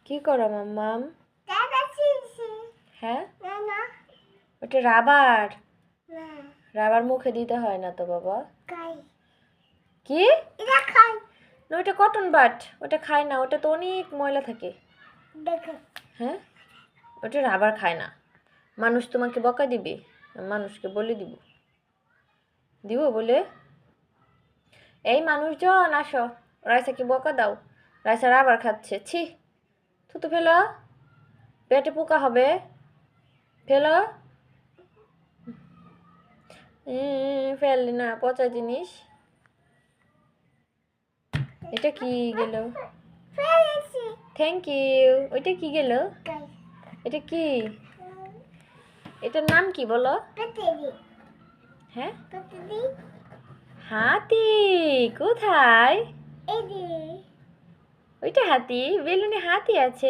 কি করো মাম্মাম? দাদা চিনছি হ্যাঁ, না না ওটা রাবার। না রাবার মুখে দিতে হয় না তো বাবা। খাই কি? এটা খাই না, ওটা কটন বাট, ওটা খায় না, ওটা তো অনেক ময়লা থাকে। দেখো হ্যাঁ, ওটা রাবার খায় না। মানুষ তোমাকে বকা দিবে, মানুষকে বলে দিব। দিব বলে? এই মানুষজন আসো, রাইসাকে বকা দাও। রাইসা রাবার খাচ্ছে, ছি। থুতু ফেলো, পেটে পোকা হবে। ফেলো। ফেললি না, পচা জিনিস। এটা কি গেল? ফেলেছি থ্যাংক ইউ। ওইটা কি গেল? খাই এটা কি? এটার নাম কি বলো? পেটেরি হ্যাঁ, পেটেরি হাতি। কোথায়? এই যে ওইটা হাতি? বেলুনে হাতি আছে।